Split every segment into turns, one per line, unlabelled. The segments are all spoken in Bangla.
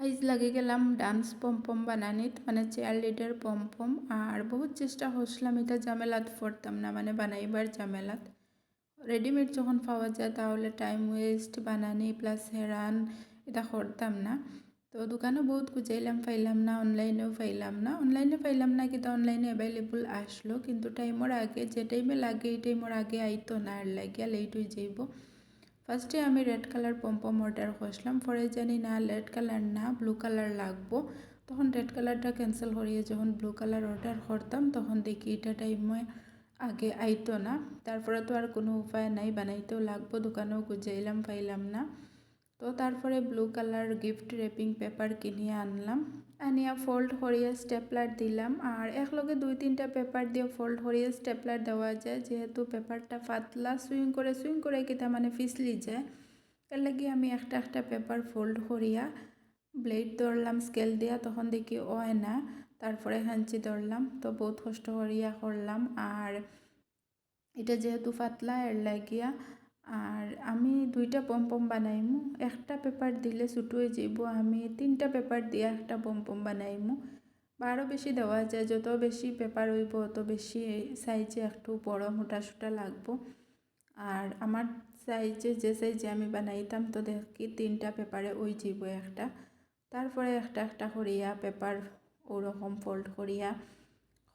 আইজ লাগে গেলাম ডান্স পম্পম বানানিত মানে চেয়ার লিডার পম্পম। আর বহুত চেষ্টা করছিলাম, এটা ঝামেলাত পড়তাম না, মানে বানাইবার ঝামেলাত। রেডিমেড যখন পাওয়া যায় তাহলে টাইম ওয়েস্ট, বানানি প্লাস হেরান এটা করতাম না। তো দোকানে বহুত খুঁজাইলাম, পাইলাম না, অনলাইনেও পাইলাম না কিন্তু অনলাইনে অ্যাভেলেবল আসলো, কিন্তু টাইমের আগে যে টাইমে লাগে এই টাইমের আগে আইতো না, আর লাগিয়া লেট হয়ে যাইব। ফার্স্টে আমি রেড কালার পম্পম অর্ডার করছিলাম, পরে জানি না রেড কালার না ব্লু কালার লাগবো। তখন রেড কালারটা ক্যান্সেল করিয়ে যখন ব্লু কালার অর্ডার করতাম তখন দেখি এটা টাইমে আগে আইতো না। তারপরে তো আর কোনো উপায় নাই, বানাইতেও লাগবো, দোকানেও খুঁজাইলাম পাইলাম না। তো তারপরে blue colour gift wrapping paper কিনিয়ে আনলাম, আনিয়া ফোল্ড করিয়ে স্টেপলার দিলাম। আর একলগে 2-3টা পেপার দিয়ে ফোল্ড করিয়ে স্টেপলার দেওয়া যায়, যেহেতু পেপারটা পাতলা সুইং করে কিতা মানে ফিসলি যায়, এর লাগে আমি একটা পেপার ফোল্ড করিয়া ব্লেড ধরলাম স্কেল দিয়া, তখন দেখি হয় না। তারপরে হাঁচি ধরলাম, তো বহুত কষ্ট করিয়া করলাম। আর এটা যেহেতু পাতলা এর লাগিয়া, আর আমি 2টা পম্পম বানাইমু, একটা পেপার দিলে ছোটো হয়ে যাইব, আমি 3টা পেপার দিয়ে একটা পম্পম বানাইমু। বা আরও বেশি দেওয়া যায়, যত বেশি পেপার হইব তত বেশি সাইজে একটু বড় মোটা সোটা লাগবো। আর আমার সাইজে যে সাইজে আমি বানাইতাম তো দেখি 3টা পেপারে ওই যাইব একটা। তারপরে একটা করিয়া পেপার ওরকম ফোল্ড করিয়া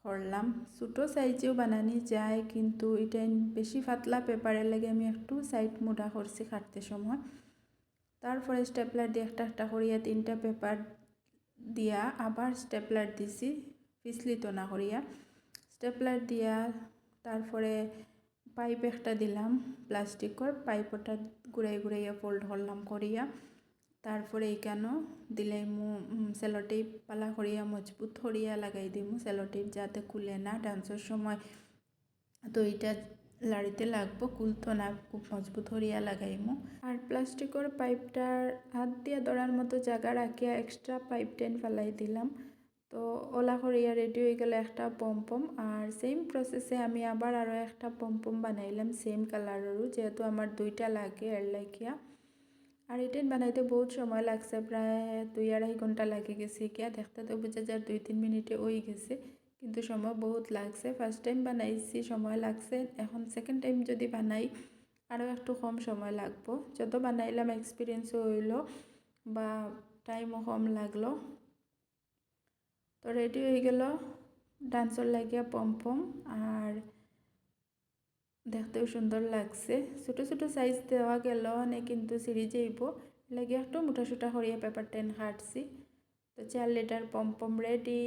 করলাম। ছোটো সাইজেও বানানি যায়, কিন্তু এটা বেশি পাতলা পেপারের লাগে আমি একটু সাইড মোটা করছি কাটতে সময়। তারপরে স্টেপলার দিয়ে একটা করিয়া 3টা পেপার দিয়া আবার স্টেপলার দিছি পিছলিত না করিয়া স্টেপলার দিয়া। তারপরে পাইপ একটা দিলাম প্লাস্টিকের, পাইপটা ঘুরাইয়া ফোল্ড করলাম করিয়া। তারপরে এইখানেও দিলাইমু সেলোটেপ পালা করিয়া মজবুত করিয়া লাগাই দিমু সেলোটেপ, যাতে খুলে না ডান্সের সময়। তো এইটা লাড়িতে লাগবো, খুলতো না, খুব মজবুত করিয়া লাগাইমু। আর প্লাস্টিকের পাইপটার হাত দিয়া ধরার মতো জায়গা রাখিয়া এক্সট্রা পাইপ টেন ফেলাই দিলাম। তো ওলা করিয়া রেডি হয়ে গেল একটা পম্পম। আর সেম প্রসেসে আমি আবার আরও একটা পম্পম বানাইলাম সেম কালারেরও, যেহেতু আমার 2টা লাগে এর লাগিয়া। আর এটা বানাইতে বহুত সময় লাগছে, প্রায় 2-2.5 ঘন্টা লাগে গেছে কিয়া, দেখতে তো বোঝা যায় 2-3 মিনিটে হয়ে গেছে, কিন্তু সময় বহুত লাগছে। ফার্স্ট টাইম বানাইছি সময় লাগছে, এখন সেকেন্ড টাইম যদি বানাই আরও একটু কম সময় লাগবো। যত বানাইলাম এক্সপিরিয়েন্সও হইল বা টাইমও কম লাগলো। তো রেডি হয়ে গেল ডান্সর লাগিয়া পম্পম, আর দেখতেও সুন্দর লাগছে। ছোটো ছোটো সাইজ দেওয়া গেল অনেক, কিন্তু সিঁড়ি যাইব লাগে একটু মোটা সোটা করিয়া পেপার টেন কাটছি। তো 4 লিটার পম্পম রেডি।